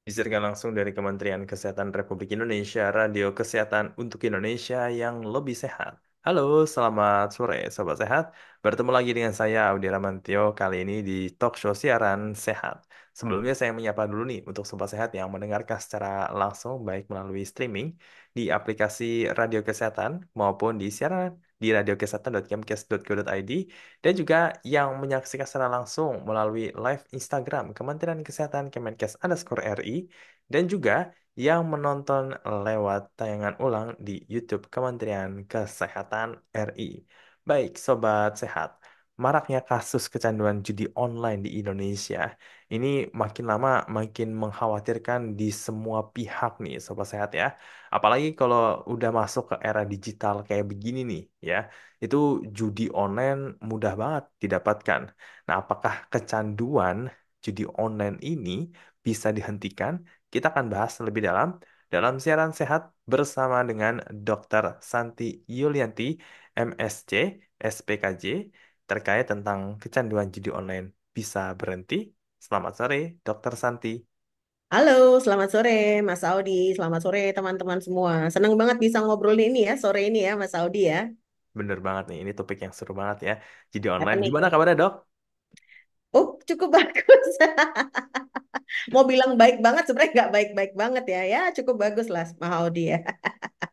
Disiarkan langsung dari Kementerian Kesehatan Republik Indonesia, Radio Kesehatan untuk Indonesia yang lebih sehat. Halo, selamat sore Sobat Sehat. Bertemu lagi dengan saya, Audi Ramantio, kali ini di talk show siaran sehat. Sebelumnya saya menyapa dulu nih untuk Sobat Sehat yang mendengarkan secara langsung, baik melalui streaming di aplikasi Radio Kesehatan maupun di siaran di radiokesehatan.kemkes.go.id dan juga yang menyaksikan secara langsung melalui live Instagram Kementerian Kesehatan Kemenkes_RI dan juga yang menonton lewat tayangan ulang di YouTube Kementerian Kesehatan RI. Baik, Sobat Sehat. Maraknya kasus kecanduan judi online di Indonesia ini makin lama makin mengkhawatirkan di semua pihak nih, Sobat Sehat ya. Apalagi kalau udah masuk ke era digital kayak begini nih ya, itu judi online mudah banget didapatkan. Nah, apakah kecanduan judi online ini bisa dihentikan? Kita akan bahas lebih dalam siaran sehat bersama dengan Dr. Santi Yulianti, MSc, SPKJ, terkait tentang kecanduan judi online bisa berhenti. Selamat sore, Dr. Santi. Halo, selamat sore Mas Audi. Selamat sore teman-teman semua. Senang banget bisa ngobrol ini ya, sore ini ya Mas Audi ya. Bener banget nih, ini topik yang seru banget ya. Judi Apa online. nih? Gimana kabarnya, Dok? Oh, cukup bagus. Mau bilang baik banget, sebenarnya nggak baik-baik banget ya. Ya, cukup bagus lah Mas Audi ya.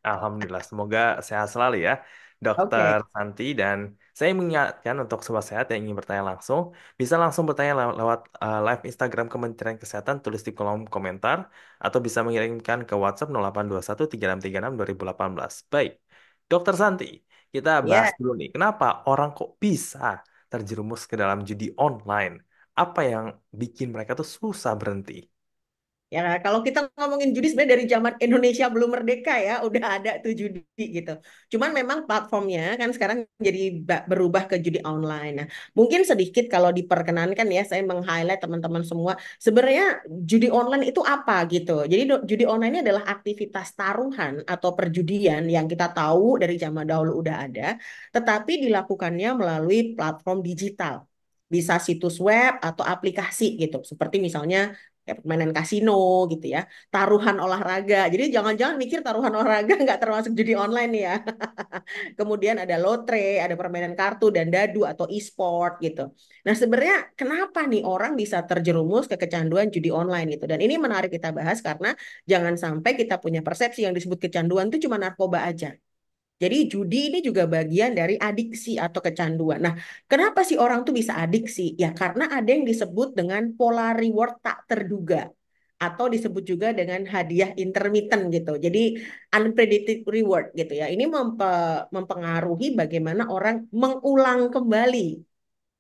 Alhamdulillah, semoga sehat selalu ya, Dokter Oke, Santi. Dan saya mengingatkan untuk sobat sehat yang ingin bertanya langsung, bisa langsung bertanya lewat live Instagram Kementerian Kesehatan, tulis di kolom komentar, atau bisa mengirimkan ke WhatsApp 0821 3636 2018. Baik, Dokter Santi, kita bahas ya. dulu nih, kenapa orang kok bisa terjerumus ke dalam judi online? Apa yang bikin mereka tuh susah berhenti? Ya, kalau kita ngomongin judi sebenarnya dari zaman Indonesia belum merdeka ya, udah ada tuh judi gitu. Cuman memang platformnya kan sekarang jadi berubah ke judi online. Nah, mungkin sedikit kalau diperkenankan ya, saya meng-highlight teman-teman semua, sebenarnya judi online itu apa gitu. Jadi judi online ini adalah aktivitas taruhan atau perjudian yang kita tahu dari zaman dahulu udah ada, tetapi dilakukannya melalui platform digital. Bisa situs web atau aplikasi gitu. Seperti misalnya kayak permainan kasino gitu ya, taruhan olahraga. Jadi jangan-jangan mikir taruhan olahraga nggak termasuk judi online nih ya. Kemudian ada lotre, ada permainan kartu dan dadu atau e-sport gitu. Nah sebenarnya kenapa nih orang bisa terjerumus ke kecanduan judi online gitu. Dan ini menarik kita bahas karena jangan sampai kita punya persepsi yang disebut kecanduan itu cuma narkoba aja. Jadi judi ini juga bagian dari adiksi atau kecanduan. Nah, kenapa sih orang tuh bisa adiksi? Ya karena ada yang disebut dengan pola reward tak terduga atau disebut juga dengan hadiah intermittent gitu. Jadi unpredicted reward gitu ya. Ini mempengaruhi bagaimana orang mengulang kembali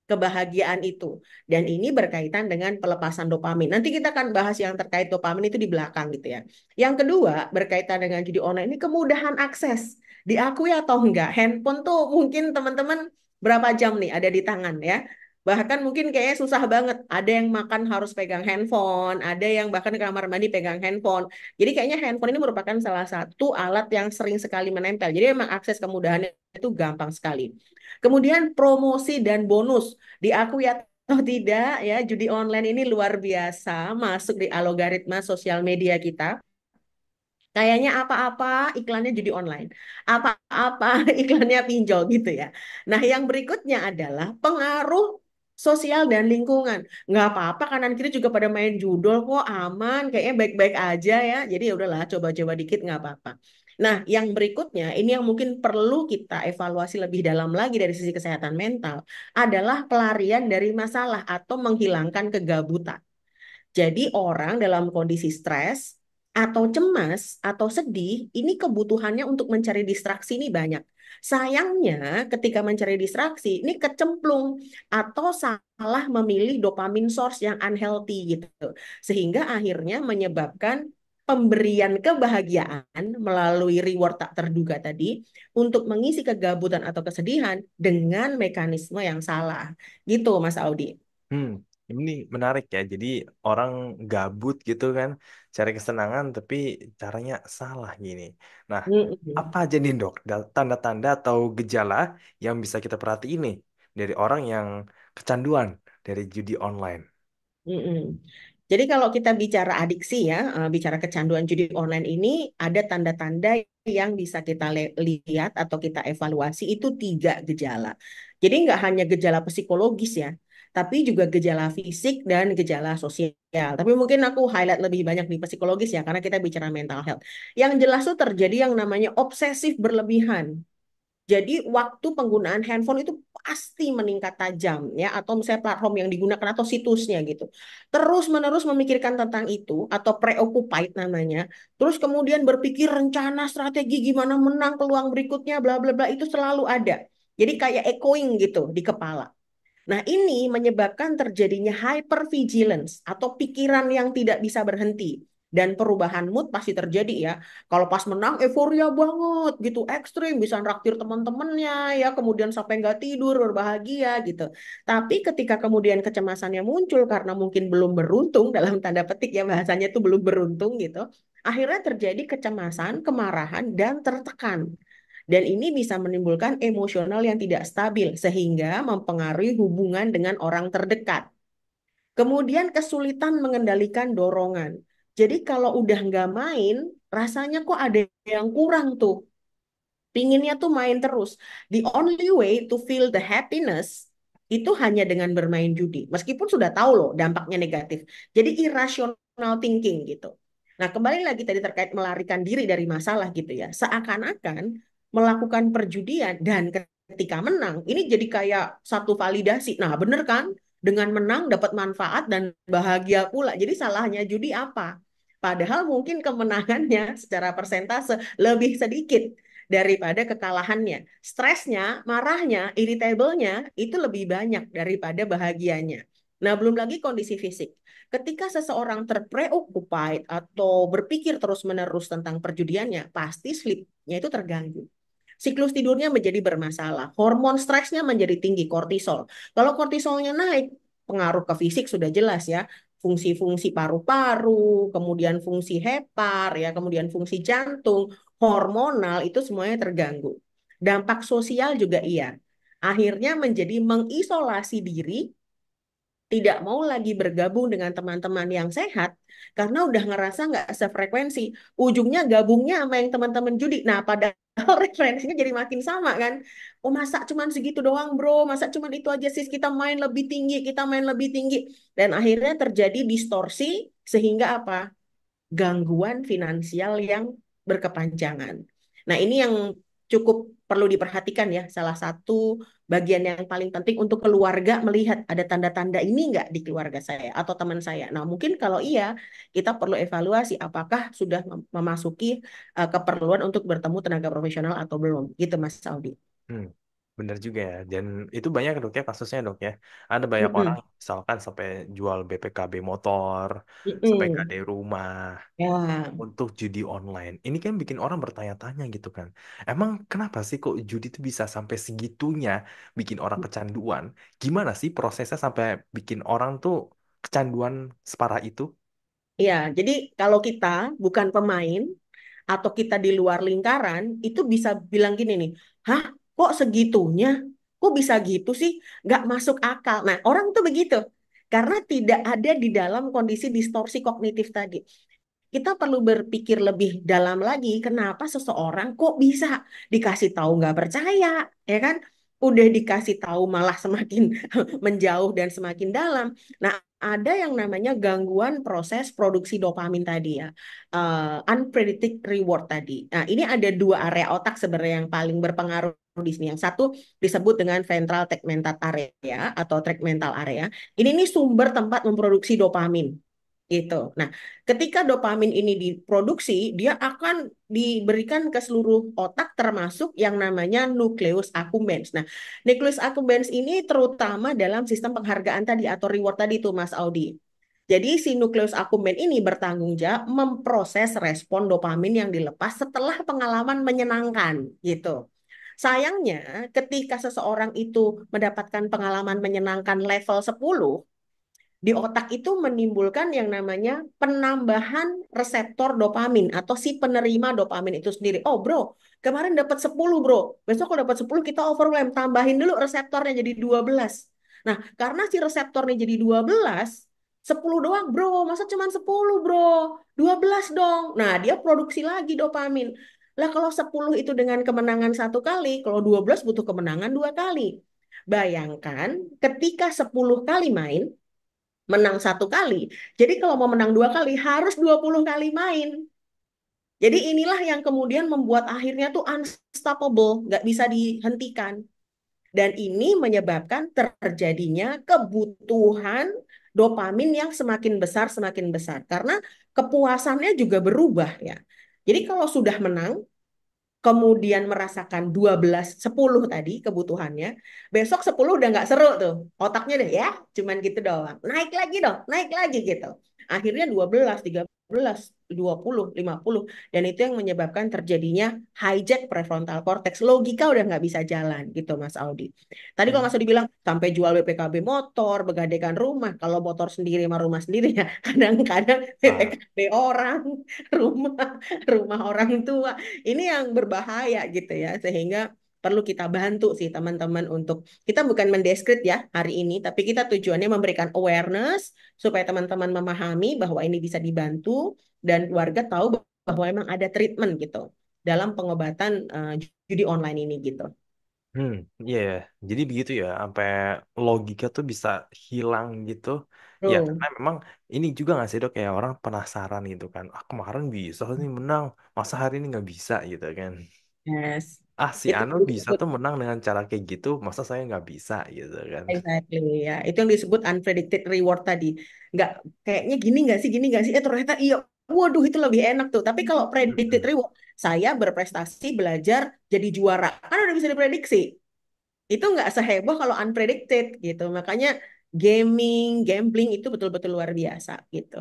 kebahagiaan itu. Dan ini berkaitan dengan pelepasan dopamin. Nanti kita akan bahas yang terkait dopamin itu di belakang gitu ya. Yang kedua, berkaitan dengan judi online ini kemudahan akses. Diakui atau enggak, handphone tuh mungkin teman-teman berapa jam nih ada di tangan ya. Bahkan mungkin kayaknya susah banget. Ada yang makan harus pegang handphone, ada yang bahkan di kamar mandi pegang handphone. Jadi kayaknya handphone ini merupakan salah satu alat yang sering sekali menempel. Jadi emang akses kemudahannya itu gampang sekali. Kemudian promosi dan bonus. Diakui atau tidak ya, judi online ini luar biasa masuk di algoritma sosial media kita. Kayaknya apa-apa iklannya judi online. Apa-apa iklannya pinjol gitu ya. Nah, yang berikutnya adalah pengaruh sosial dan lingkungan. Nggak apa-apa kanan kiri juga pada main judol kok aman, kayaknya baik-baik aja ya. Jadi ya udahlah coba-coba dikit nggak apa-apa. Nah, yang berikutnya ini yang mungkin perlu kita evaluasi lebih dalam lagi dari sisi kesehatan mental adalah pelarian dari masalah atau menghilangkan kegabutan. Jadi orang dalam kondisi stres atau cemas atau sedih, ini kebutuhannya untuk mencari distraksi ini banyak. Sayangnya ketika mencari distraksi, ini kecemplung atau salah memilih dopamine source yang unhealthy gitu. Sehingga akhirnya menyebabkan pemberian kebahagiaan melalui reward tak terduga tadi untuk mengisi kegabutan atau kesedihan dengan mekanisme yang salah. Gitu Mas Audi. Hmm, ini menarik ya. Jadi orang gabut gitu kan, cari kesenangan tapi caranya salah gini. Nah, apa Mm-mm. aja nih dok, tanda-tanda atau gejala yang bisa kita perhatiin nih dari orang yang kecanduan dari judi online? Mm-mm. Jadi kalau kita bicara adiksi ya, bicara kecanduan judi online ini ada tanda-tanda yang bisa kita lihat atau kita evaluasi itu tiga gejala. Jadi nggak hanya gejala psikologis ya, tapi juga gejala fisik dan gejala sosial. Tapi mungkin aku highlight lebih banyak di psikologis ya, karena kita bicara mental health. Yang jelas tuh terjadi yang namanya obsesif berlebihan. Jadi waktu penggunaan handphone itu pasti meningkat tajam ya, atau misalnya platform yang digunakan atau situsnya gitu. Terus menerus memikirkan tentang itu atau preoccupied namanya. Terus kemudian berpikir rencana strategi gimana menang peluang berikutnya bla bla bla itu selalu ada. Jadi kayak echoing gitu di kepala. Nah, ini menyebabkan terjadinya hypervigilance atau pikiran yang tidak bisa berhenti. Dan perubahan mood pasti terjadi ya. Kalau pas menang euforia banget gitu, ekstrim, bisa naktir teman-temannya ya, kemudian sampai nggak tidur, berbahagia gitu. Tapi ketika kemudian kecemasannya muncul karena mungkin belum beruntung, dalam tanda petik ya bahasanya itu belum beruntung gitu, akhirnya terjadi kecemasan, kemarahan, dan tertekan. Dan ini bisa menimbulkan emosional yang tidak stabil sehingga mempengaruhi hubungan dengan orang terdekat. Kemudian kesulitan mengendalikan dorongan. Jadi kalau udah nggak main, rasanya kok ada yang kurang tuh. Pinginnya tuh main terus. The only way to feel the happiness itu hanya dengan bermain judi. Meskipun sudah tahu loh dampaknya negatif. Jadi irrational thinking gitu. Nah, kembali lagi tadi terkait melarikan diri dari masalah gitu ya. Seakan-akan melakukan perjudian dan ketika menang, ini jadi kayak satu validasi. Nah, bener kan? Dengan menang dapat manfaat dan bahagia pula. Jadi salahnya judi apa? Padahal mungkin kemenangannya secara persentase lebih sedikit daripada kekalahannya. Stresnya, marahnya, irritable-nya itu lebih banyak daripada bahagianya. Nah, belum lagi kondisi fisik. Ketika seseorang terpreoccupied atau berpikir terus-menerus tentang perjudiannya, pasti sleep-nya itu terganggu. Siklus tidurnya menjadi bermasalah. Hormon stresnya menjadi tinggi, kortisol. Kalau kortisolnya naik, pengaruh ke fisik sudah jelas ya. Fungsi-fungsi paru-paru, kemudian fungsi hepar, ya, kemudian fungsi jantung, hormonal itu semuanya terganggu. Dampak sosial juga iya. Akhirnya menjadi mengisolasi diri, tidak mau lagi bergabung dengan teman-teman yang sehat karena udah ngerasa nggak sefrekuensi. Ujungnya gabungnya sama yang teman-teman judi. Nah, padahal referensinya jadi makin sama kan. Oh, masa cuman segitu doang, bro? Masa cuman itu aja sih, kita main lebih tinggi, kita main lebih tinggi. Dan akhirnya terjadi distorsi sehingga apa? Gangguan finansial yang berkepanjangan. Nah, ini yang cukup perlu diperhatikan ya. Salah satu bagian yang paling penting untuk keluarga melihat ada tanda-tanda ini nggak di keluarga saya atau teman saya. Nah, mungkin kalau iya, kita perlu evaluasi apakah sudah memasuki keperluan untuk bertemu tenaga profesional atau belum. Gitu, Mas Saudi. Hmm, bener juga ya. Dan itu banyak dok ya kasusnya dok ya. Ada banyak orang Mm-mm. misalkan sampai jual BPKB motor, sampai Mm-mm. KD rumah Ya. untuk judi online. Ini kan bikin orang bertanya-tanya gitu kan. Emang kenapa sih kok judi itu bisa sampai segitunya bikin orang kecanduan? Gimana sih prosesnya sampai bikin orang tuh kecanduan separah itu? Ya, jadi kalau kita bukan pemain atau kita di luar lingkaran, itu bisa bilang gini nih, hah, kok segitunya? Kok bisa gitu sih? Nggak masuk akal. Nah, orang tuh begitu. Karena tidak ada di dalam kondisi distorsi kognitif tadi. Kita perlu berpikir lebih dalam lagi, kenapa seseorang kok bisa dikasih tahu nggak percaya, ya kan? Udah dikasih tahu malah semakin menjauh dan semakin dalam. Nah, ada yang namanya gangguan proses produksi dopamin tadi ya, unpredicted reward tadi. Nah, ini ada dua area otak sebenarnya yang paling berpengaruh di sini. Yang satu disebut dengan ventral tegmental area atau tegmental area. Ini nih sumber tempat memproduksi dopamin gitu. Nah, ketika dopamin ini diproduksi, dia akan diberikan ke seluruh otak termasuk yang namanya nucleus accumbens. Nah, nucleus accumbens ini terutama dalam sistem penghargaan tadi atau reward tadi tuh Mas Audi. Jadi si nucleus accumbens ini bertanggung jawab memproses respon dopamin yang dilepas setelah pengalaman menyenangkan gitu. Sayangnya, ketika seseorang itu mendapatkan pengalaman menyenangkan level 10 di otak itu menimbulkan yang namanya penambahan reseptor dopamin atau si penerima dopamin itu sendiri. Oh bro, kemarin dapat 10 bro, besok kalau dapat 10 kita overwhelm, tambahin dulu reseptornya jadi 12. Nah, karena si reseptornya jadi 12, 10 doang bro, masa cuma 10 bro, 12 dong. Nah dia produksi lagi dopamin. Lah kalau 10 itu dengan kemenangan satu kali, kalau 12 butuh kemenangan dua kali. Bayangkan ketika 10 kali main, menang satu kali. Jadi kalau mau menang dua kali, harus 20 kali main. Jadi inilah yang kemudian membuat akhirnya tuh unstoppable, nggak bisa dihentikan. Dan ini menyebabkan terjadinya kebutuhan dopamin yang semakin besar, semakin besar. Karena kepuasannya juga berubah ya. Jadi kalau sudah menang, kemudian merasakan 12 10 tadi kebutuhannya, besok 10 udah nggak seru tuh. Otaknya deh ya, cuman gitu doang. Naik lagi dong, naik lagi gitu. Akhirnya 12 13 20 50 dan itu yang menyebabkan terjadinya hijack prefrontal cortex. Logika udah nggak bisa jalan gitu Mas Audi. Tadi kalau Hmm. Mas Audi bilang sampai jual BPKB motor, begadaikan rumah, kalau motor sendiri sama rumah sendiri ya kadang-kadang Ah, BPKB orang, rumah rumah orang tua ini yang berbahaya gitu ya, sehingga perlu kita bantu sih teman-teman untuk kita bukan mendeskrit ya hari ini, tapi kita tujuannya memberikan awareness supaya teman-teman memahami bahwa ini bisa dibantu dan keluarga tahu bahwa memang ada treatment gitu dalam pengobatan judi online ini gitu. hmm, iya ya. Jadi begitu ya, sampai logika tuh bisa hilang gitu. Ya, karena Tuh, memang ini juga nggak sih dok, kayak orang penasaran gitu kan. Ah, kemarin bisa nih menang, masa hari ini nggak bisa gitu kan. yes. Ah, si Itu Anu yang bisa disebut tuh menang dengan cara kayak gitu, masa saya nggak bisa gitu kan. exactly ya. Itu yang disebut unpredicted reward tadi. Nggak kayaknya gini nggak sih, gini nggak sih? Ternyata iya. Waduh, itu lebih enak tuh. Tapi kalau predicted Mm-mm. reward, saya berprestasi, belajar, jadi juara. Kan udah bisa diprediksi. Itu nggak seheboh kalau unpredicted gitu. Makanya gambling itu betul-betul luar biasa gitu.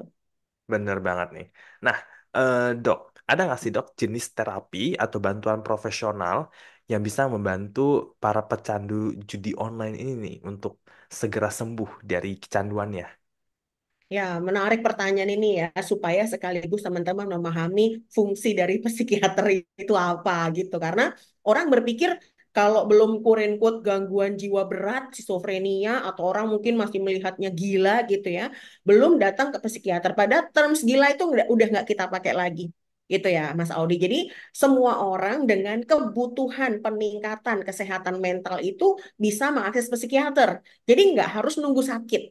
Bener banget nih. Nah, dok, ada nggak sih dok jenis terapi atau bantuan profesional yang bisa membantu para pecandu judi online ini nih untuk segera sembuh dari kecanduannya? Ya, menarik pertanyaan ini ya, supaya sekaligus teman-teman memahami fungsi dari psikiater itu apa gitu. Karena orang berpikir kalau belum quote gangguan jiwa berat, skizofrenia, atau orang mungkin masih melihatnya gila gitu ya, belum datang ke psikiater. Padahal terms gila itu udah nggak kita pakai lagi. Gitu ya, Mas Audi. Jadi semua orang dengan kebutuhan peningkatan kesehatan mental itu bisa mengakses psikiater. Jadi nggak harus nunggu sakit.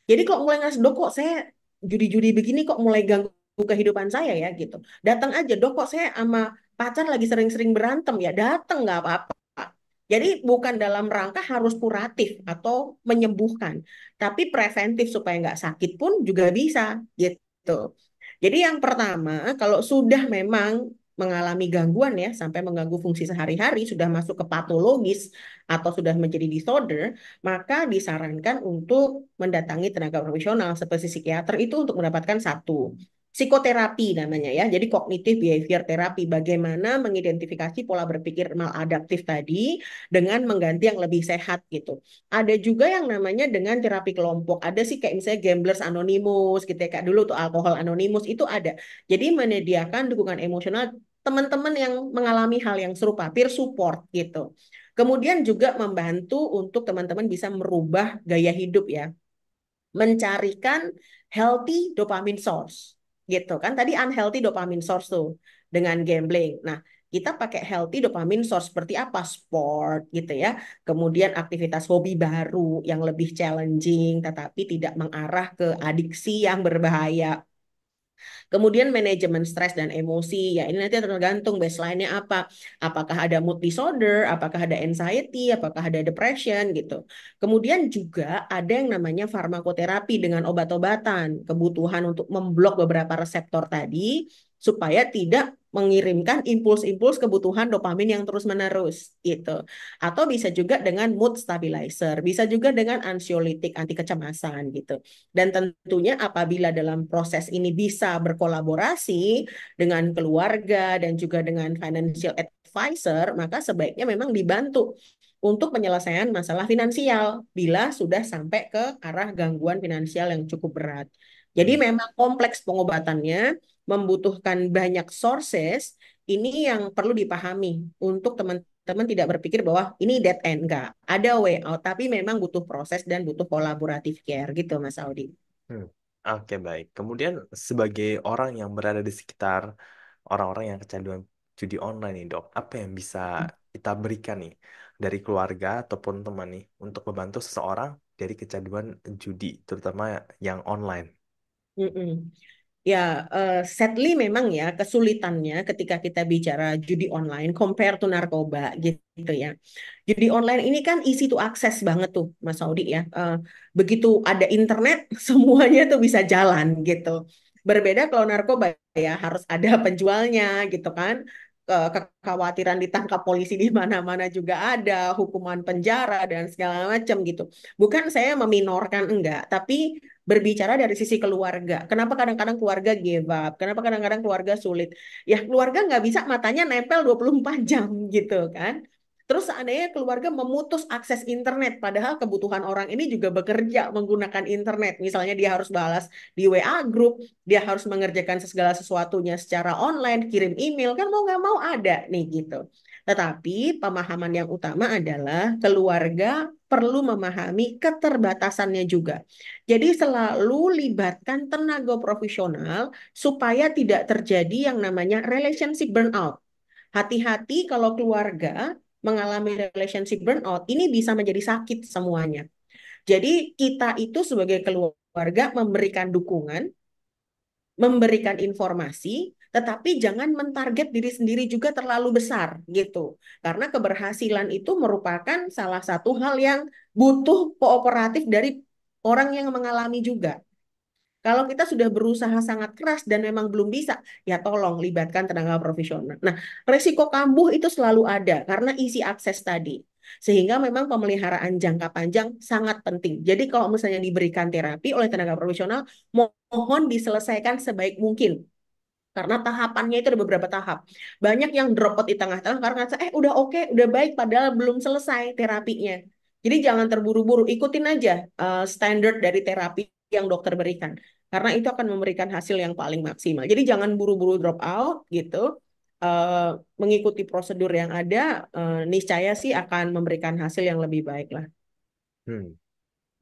Jadi kok mulai ngerasa, dok kok saya judi-judi begini kok mulai ganggu kehidupan saya ya gitu. Datang aja, dok kok saya sama pacar lagi sering-sering berantem ya, datang nggak apa-apa. Jadi bukan dalam rangka harus kuratif atau menyembuhkan, tapi preventif supaya nggak sakit pun juga bisa gitu. Jadi yang pertama, kalau sudah memang mengalami gangguan ya, sampai mengganggu fungsi sehari-hari, sudah masuk ke patologis atau sudah menjadi disorder, maka disarankan untuk mendatangi tenaga profesional seperti psikiater itu untuk mendapatkan satu psikoterapi namanya ya. Jadi kognitif behavior terapi bagaimana mengidentifikasi pola berpikir maladaptif tadi dengan mengganti yang lebih sehat gitu. Ada juga yang namanya dengan terapi kelompok. Ada sih kayak misalnya Gamblers Anonymous gitu ya. Kayak dulu tuh Alkohol Anonymous itu ada. Jadi menyediakan dukungan emosional teman-teman yang mengalami hal yang serupa, peer support gitu. Kemudian juga membantu untuk teman-teman bisa merubah gaya hidup ya, mencarikan healthy dopamine source gitu kan. Tadi unhealthy dopamine source tuh dengan gambling. Nah, kita pakai healthy dopamine source seperti apa? Sport gitu ya. Kemudian aktivitas hobi baru yang lebih challenging tetapi tidak mengarah ke adiksi yang berbahaya. Kemudian manajemen stres dan emosi, ya ini nanti tergantung baseline-nya apa. Apakah ada mood disorder, apakah ada anxiety, apakah ada depression gitu. Kemudian juga ada yang namanya farmakoterapi dengan obat-obatan, kebutuhan untuk memblok beberapa reseptor tadi supaya tidak mengirimkan impuls-impuls kebutuhan dopamin yang terus-menerus gitu. Atau bisa juga dengan mood stabilizer, bisa juga dengan ansiolitik anti kecemasan gitu. Dan tentunya apabila dalam proses ini bisa berkolaborasi dengan keluarga dan juga dengan financial advisor, maka sebaiknya memang dibantu untuk penyelesaian masalah finansial bila sudah sampai ke arah gangguan finansial yang cukup berat. Jadi Hmm. memang kompleks pengobatannya, membutuhkan banyak sources, ini yang perlu dipahami untuk teman-teman tidak berpikir bahwa ini dead end, enggak. Ada way out, tapi memang butuh proses dan butuh kolaboratif care gitu Mas Audi. Hmm. Oke, baik. Kemudian sebagai orang yang berada di sekitar orang-orang yang kecanduan judi online nih, Dok, apa yang bisa kita berikan nih dari keluarga ataupun teman nih untuk membantu seseorang dari kecanduan judi, terutama yang online? Mm-mm. Ya, sadly memang ya kesulitannya ketika kita bicara judi online compare to narkoba gitu ya. Judi online ini kan easy to access banget tuh, Mas Saudi ya. Begitu ada internet, semuanya tuh bisa jalan gitu. Berbeda kalau narkoba ya harus ada penjualnya gitu kan. Kekhawatiran ditangkap polisi di mana-mana juga ada, hukuman penjara dan segala macam gitu. Bukan saya meminorkan enggak, tapi berbicara dari sisi keluarga. Kenapa kadang-kadang keluarga give up? Kenapa kadang-kadang keluarga sulit? Ya keluarga nggak bisa matanya nempel 24 jam gitu kan. Terus seandainya keluarga memutus akses internet, padahal kebutuhan orang ini juga bekerja menggunakan internet. Misalnya dia harus balas di WA group, dia harus mengerjakan segala sesuatunya secara online, kirim email, kan mau nggak mau ada nih gitu. Tetapi pemahaman yang utama adalah keluarga perlu memahami keterbatasannya juga. Jadi selalu libatkan tenaga profesional supaya tidak terjadi yang namanya relationship burnout. Hati-hati kalau keluarga mengalami relationship burnout, ini bisa menjadi sakit semuanya. Jadi kita itu sebagai keluarga memberikan dukungan, memberikan informasi, tetapi jangan mentarget diri sendiri juga terlalu besar gitu. Karena keberhasilan itu merupakan salah satu hal yang butuh kooperatif dari orang yang mengalami juga. Kalau kita sudah berusaha sangat keras dan memang belum bisa, ya tolong libatkan tenaga profesional. Nah, resiko kambuh itu selalu ada karena isi akses tadi. Sehingga memang pemeliharaan jangka panjang sangat penting. Jadi kalau misalnya diberikan terapi oleh tenaga profesional, mohon diselesaikan sebaik mungkin. Karena tahapannya itu ada beberapa tahap. Banyak yang drop out di tengah-tengah karena ngerasa, udah oke, udah baik, padahal belum selesai terapinya. Jadi jangan terburu-buru, ikutin aja standar dari terapi yang dokter berikan. Karena itu akan memberikan hasil yang paling maksimal. Jadi jangan buru-buru drop out gitu. Eh, Mengikuti prosedur yang ada, niscaya sih akan memberikan hasil yang lebih baik lah. Hmm,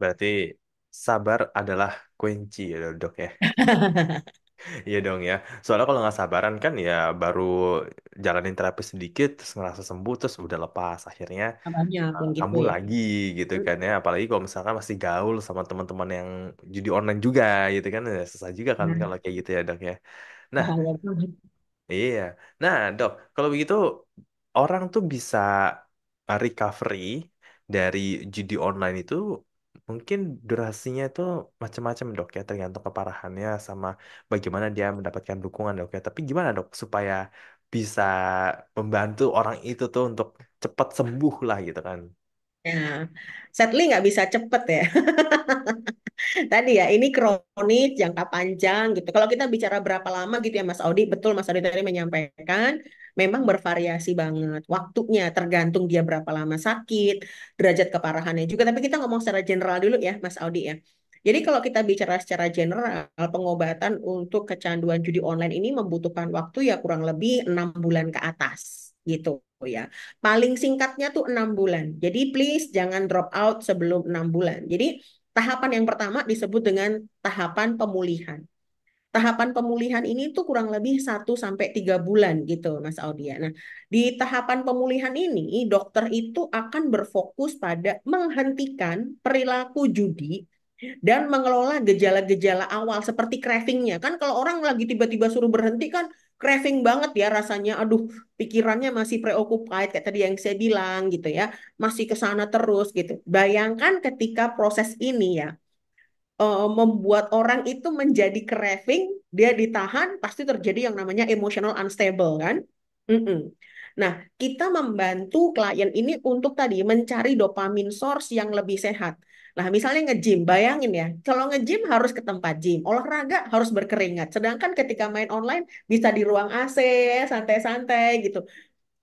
berarti sabar adalah kunci ya, Dok ya. Iya dong ya. Soalnya kalau nggak sabaran kan ya baru jalanin terapi sedikit, terus ngerasa sembuh, terus udah lepas. Akhirnya Banyak yang gitu kambuh ya. lagi gitu kan ya. Apalagi kalau misalkan masih gaul sama teman-teman yang judi online juga gitu kan. Ya, susah juga kan Nah, kalau kayak gitu ya dok ya. Nah, bahaya banget. iya. Nah dok, kalau begitu orang tuh bisa recovery dari judi online itu mungkin durasinya itu macam-macam dok ya, tergantung keparahannya sama bagaimana dia mendapatkan dukungan dok ya. Tapi gimana dok supaya bisa membantu orang itu tuh untuk cepat sembuh lah gitu kan? Ya, sadly nggak bisa cepet ya. Tadi ya, ini kronis, jangka panjang gitu. Kalau kita bicara berapa lama gitu ya Mas Audi, betul Mas Audi tadi menyampaikan, memang bervariasi banget. Waktunya tergantung dia berapa lama sakit, derajat keparahannya juga. Tapi kita ngomong secara general dulu ya Mas Audi ya. Jadi kalau kita bicara secara general, pengobatan untuk kecanduan judi online ini membutuhkan waktu ya kurang lebih 6 bulan ke atas gitu ya. Paling singkatnya tuh 6 bulan. Jadi please jangan drop out sebelum 6 bulan. Jadi tahapan yang pertama disebut dengan tahapan pemulihan. Tahapan pemulihan ini tuh kurang lebih 1 sampai 3 bulan gitu, Mas Audia. Nah, di tahapan pemulihan ini, dokter itu akan berfokus pada menghentikan perilaku judi dan mengelola gejala-gejala awal seperti cravingnya. Kan kalau orang lagi tiba-tiba suruh berhenti kan craving banget ya rasanya. Aduh, pikirannya masih preoccupied kayak tadi yang saya bilang gitu ya. Masih ke sana terus gitu. Bayangkan ketika proses ini ya membuat orang itu menjadi craving, dia ditahan, pasti terjadi yang namanya emotional unstable kan? Mm-mm. Nah, kita membantu klien ini untuk tadi mencari dopamine source yang lebih sehat. Nah, misalnya nge-gym, bayangin ya, kalau nge-gym harus ke tempat gym, olahraga harus berkeringat. Sedangkan ketika main online bisa di ruang AC, santai-santai gitu.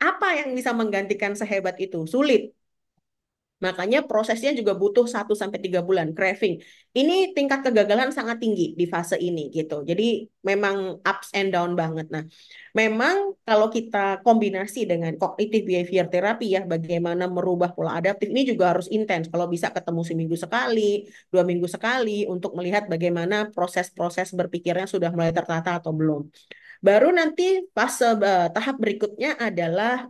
Apa yang bisa menggantikan sehebat itu? Sulit. Makanya prosesnya juga butuh 1 sampai 3 bulan craving. Ini tingkat kegagalan sangat tinggi di fase ini gitu. Jadi memang ups and down banget. Nah, memang kalau kita kombinasi dengan cognitive behavior therapy ya, bagaimana merubah pola adaptif ini juga harus intens. Kalau bisa ketemu seminggu sekali, 2 minggu sekali untuk melihat bagaimana proses-proses berpikirnya sudah mulai tertata atau belum. Baru nanti fase tahap berikutnya adalah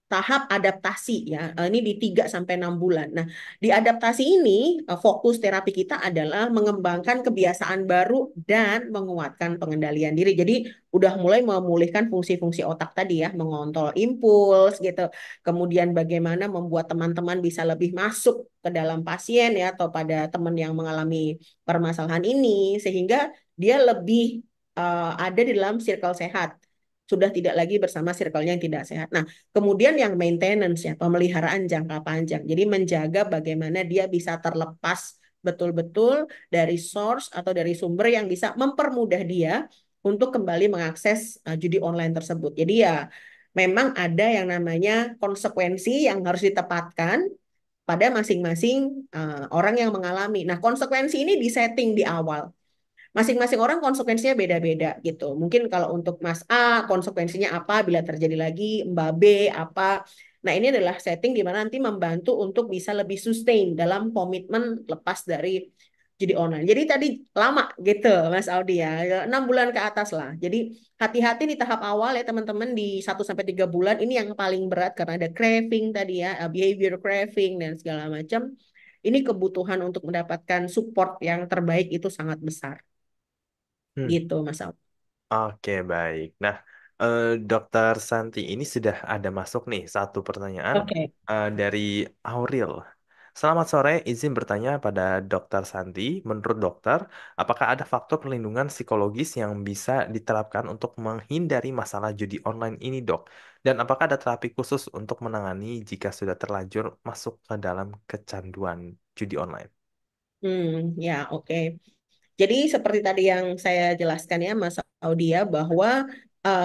tahap adaptasi ya. Ini di 3 sampai 6 bulan. Nah, di adaptasi ini fokus terapi kita adalah mengembangkan kebiasaan baru dan menguatkan pengendalian diri. Jadi udah mulai memulihkan fungsi-fungsi otak tadi ya, mengontrol impuls gitu. Kemudian bagaimana membuat teman-teman bisa lebih masuk ke dalam pasien ya atau pada teman yang mengalami permasalahan ini sehingga dia lebih ada di dalam circle sehat. Sudah tidak lagi bersama circle-nya yang tidak sehat. Nah, kemudian yang maintenance ya, pemeliharaan jangka panjang. Jadi menjaga bagaimana dia bisa terlepas betul-betul dari source atau dari sumber yang bisa mempermudah dia untuk kembali mengakses judi online tersebut. Jadi ya memang ada yang namanya konsekuensi yang harus ditepatkan pada masing-masing orang yang mengalami. Nah, konsekuensi ini disetting di awal. Masing-masing orang konsekuensinya beda-beda gitu. Mungkin kalau untuk Mas A, konsekuensinya apa bila terjadi lagi, Mbak B, apa. Nah, ini adalah setting di mana nanti membantu untuk bisa lebih sustain dalam komitmen lepas dari judi online. Jadi tadi lama gitu, Mas Audi ya, 6 bulan ke atas lah. Jadi hati-hati di tahap awal ya teman-teman di 1 sampai 3 bulan ini yang paling berat karena ada craving tadi ya, behavior craving dan segala macam. Ini kebutuhan untuk mendapatkan support yang terbaik itu sangat besar. Hmm. Gitu, Mas Al. Oke, baik. Nah, Dokter Santi, ini sudah ada masuk nih satu pertanyaan Oke. dari Auril. Selamat sore, izin bertanya pada Dokter Santi. Menurut dokter, apakah ada faktor perlindungan psikologis yang bisa diterapkan untuk menghindari masalah judi online ini, dok? Dan apakah ada terapi khusus untuk menangani jika sudah terlanjur masuk ke dalam kecanduan judi online? Ya, oke. Jadi seperti tadi yang saya jelaskan ya Mas Audia bahwa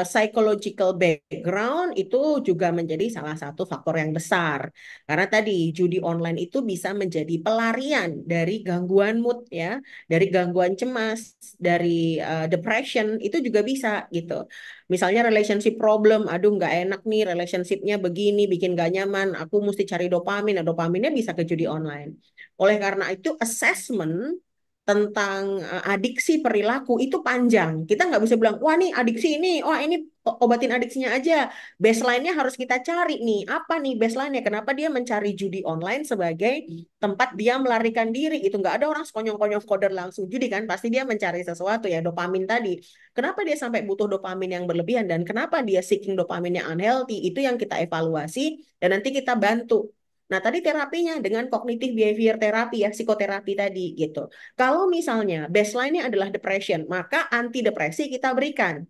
psychological background itu juga menjadi salah satu faktor yang besar. Karena tadi judi online itu bisa menjadi pelarian dari gangguan mood ya, dari gangguan cemas, dari depression itu juga bisa gitu. Misalnya relationship problem, aduh nggak enak nih relationshipnya begini, bikin gak nyaman, aku mesti cari dopamin, nah dopaminnya bisa ke judi online. Oleh karena itu assessment tentang adiksi perilaku itu panjang. Kita nggak bisa bilang, wah nih adiksi ini, wah ini obatin adiksinya aja. Baseline-nya harus kita cari nih. Apa nih baseline-nya? Kenapa dia mencari judi online sebagai tempat dia melarikan diri? Itu nggak ada orang sekonyong-konyong koder langsung judi kan. Pasti dia mencari sesuatu ya, dopamin tadi. Kenapa dia sampai butuh dopamin yang berlebihan dan kenapa dia seeking dopamin yang unhealthy? Itu yang kita evaluasi dan nanti kita bantu. Nah, tadi terapinya dengan cognitive behavior terapi ya, psikoterapi tadi gitu. Kalau misalnya baseline-nya adalah depression, maka antidepresi kita berikan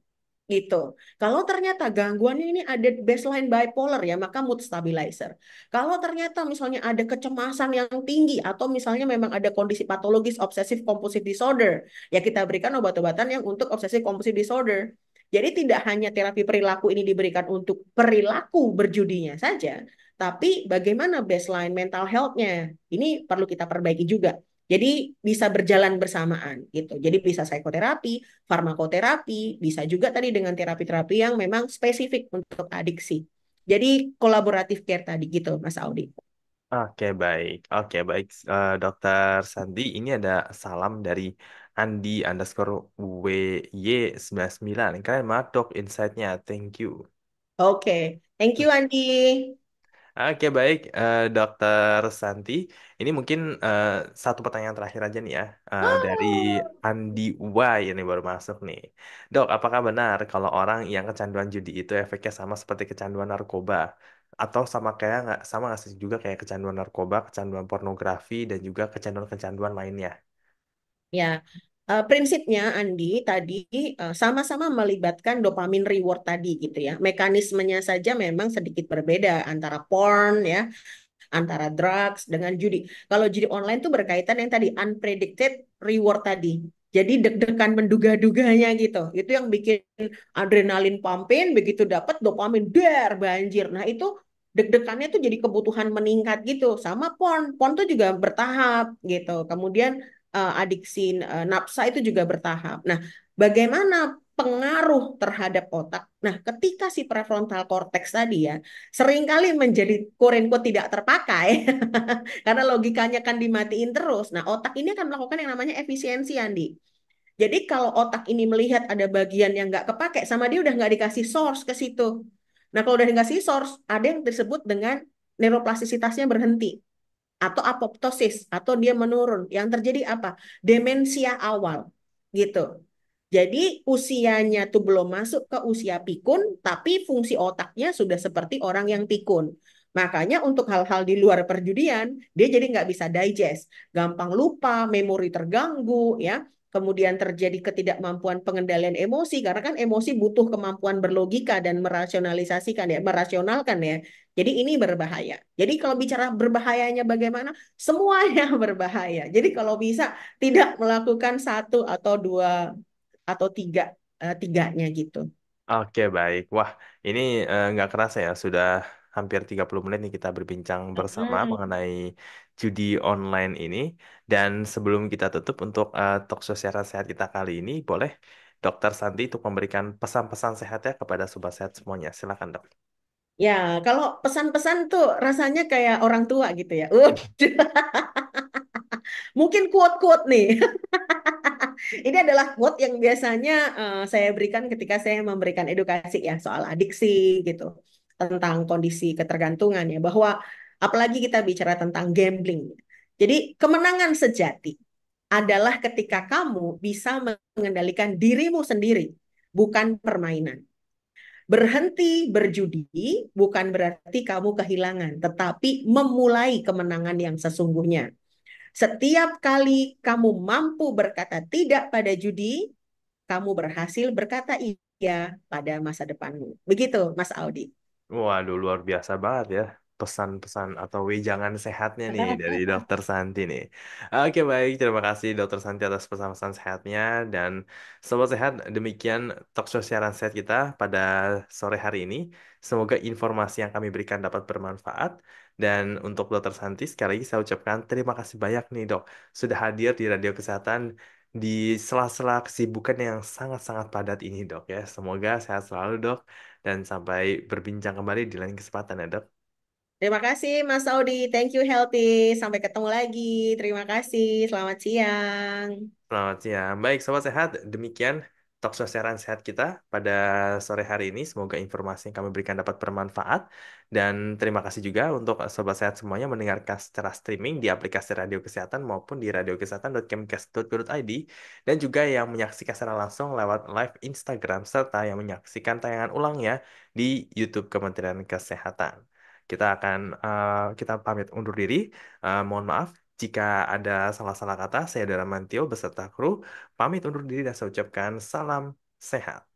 gitu. Kalau ternyata gangguannya ini ada baseline bipolar ya, maka mood stabilizer. Kalau ternyata misalnya ada kecemasan yang tinggi atau misalnya memang ada kondisi patologis obsessive compulsive disorder, ya kita berikan obat-obatan yang untuk obsessive compulsive disorder. Jadi tidak hanya terapi perilaku ini diberikan untuk perilaku berjudinya saja, tapi bagaimana baseline mental health-nya. Ini perlu kita perbaiki juga. Jadi bisa berjalan bersamaan gitu. Jadi bisa psikoterapi, farmakoterapi, bisa juga tadi dengan terapi-terapi yang memang spesifik untuk adiksi. Jadi kolaboratif care tadi gitu, Mas Audi. Oke baik, Dokter Sandi. Ini ada salam dari Andi underscore WY99. Kalian banget dok insight-nya, thank you. Oke, thank you Andi. Oke baik, Dokter Santi. Ini mungkin satu pertanyaan terakhir aja nih ya, dari Oh, Andi Y ini baru masuk nih. Dok, apakah benar kalau orang yang kecanduan judi itu efeknya sama seperti kecanduan narkoba? Atau sama nggak sih juga kayak kecanduan narkoba, kecanduan pornografi dan juga kecanduan-kecanduan lainnya? ya, prinsipnya Andi tadi sama-sama melibatkan dopamin reward tadi gitu ya. Mekanismenya saja memang sedikit berbeda antara porn ya, antara drugs dengan judi. Kalau judi online tuh berkaitan yang tadi unpredicted reward tadi. Jadi deg-degan menduga-duganya gitu. Itu yang bikin adrenalin pumping, begitu dapat dopamin, banjir. Nah itu deg-degannya tuh jadi kebutuhan meningkat gitu. Sama PON tuh juga bertahap gitu. Kemudian adiksi nafsa itu juga bertahap. Nah, bagaimana pengaruh terhadap otak? Nah, ketika si prefrontal cortex tadi ya seringkali menjadi quote tidak terpakai karena logikanya kan dimatiin terus. Nah, otak ini akan melakukan yang namanya efisiensi, Andi. Jadi kalau otak ini melihat ada bagian yang nggak kepake, sama dia udah nggak dikasih source ke situ. Nah, kalau udah dikasih source, ada yang disebut dengan neuroplastisitasnya berhenti atau apoptosis atau dia menurun. Yang terjadi apa? Demensia awal gitu. Jadi usianya tuh belum masuk ke usia pikun, tapi fungsi otaknya sudah seperti orang yang pikun. Makanya untuk hal-hal di luar perjudian, dia jadi nggak bisa digest, gampang lupa, memori terganggu, ya. Kemudian terjadi ketidakmampuan pengendalian emosi, karena kan emosi butuh kemampuan berlogika dan merasionalisasikan ya, merasionalkan ya. Jadi ini berbahaya. Jadi kalau bicara berbahayanya bagaimana, semuanya berbahaya. Jadi kalau bisa tidak melakukan satu atau dua atau tiganya gitu. Oke, baik. Wah, ini nggak kerasa ya, sudah hampir 30 menit nih kita berbincang bersama Hmm. mengenai judi online ini. Dan sebelum kita tutup untuk talk show secara sehat kita kali ini, boleh Dokter Santi untuk memberikan pesan-pesan sehatnya kepada sobat sehat semuanya. Silakan, Dok. Ya, kalau pesan-pesan tuh rasanya kayak orang tua gitu ya. Mungkin quote-quote nih. Ini adalah quote yang biasanya saya berikan ketika saya memberikan edukasi ya soal adiksi gitu, tentang kondisi ketergantungan ya, bahwa apalagi kita bicara tentang gambling. Jadi kemenangan sejati adalah ketika kamu bisa mengendalikan dirimu sendiri, bukan permainan. Berhenti berjudi bukan berarti kamu kehilangan, tetapi memulai kemenangan yang sesungguhnya. Setiap kali kamu mampu berkata tidak pada judi, kamu berhasil berkata iya pada masa depanmu. Begitu, Mas Audi. Waduh, luar biasa banget ya pesan-pesan atau wejangan sehatnya nih dari Dokter Santi nih. Oke, baik. Terima kasih Dokter Santi atas pesan-pesan sehatnya. Dan Sobat Sehat, demikian talk show siaran sehat kita pada sore hari ini. Semoga informasi yang kami berikan dapat bermanfaat. Dan untuk Dokter Santi, sekali lagi saya ucapkan terima kasih banyak nih dok. Sudah hadir di Radio Kesehatan di sela-sela kesibukan yang sangat-sangat padat ini dok ya. Semoga sehat selalu dok dan sampai berbincang kembali di lain kesempatan ya, Dok. Terima kasih, Mas Audi. Thank you, Healthy. Sampai ketemu lagi. Terima kasih. Selamat siang. Selamat siang. Baik, sobat sehat. Demikian talk show siaran sehat kita pada sore hari ini. Semoga informasi yang kami berikan dapat bermanfaat. Dan terima kasih juga untuk sobat sehat semuanya mendengarkan secara streaming di aplikasi Radio Kesehatan maupun di radiokesehatan.kemkes.go.id dan juga yang menyaksikan secara langsung lewat live Instagram serta yang menyaksikan tayangan ulangnya di YouTube Kementerian Kesehatan. Kita pamit undur diri. Mohon maaf jika ada salah-salah kata, saya Dara Mantio beserta kru pamit undur diri dan saya ucapkan salam sehat.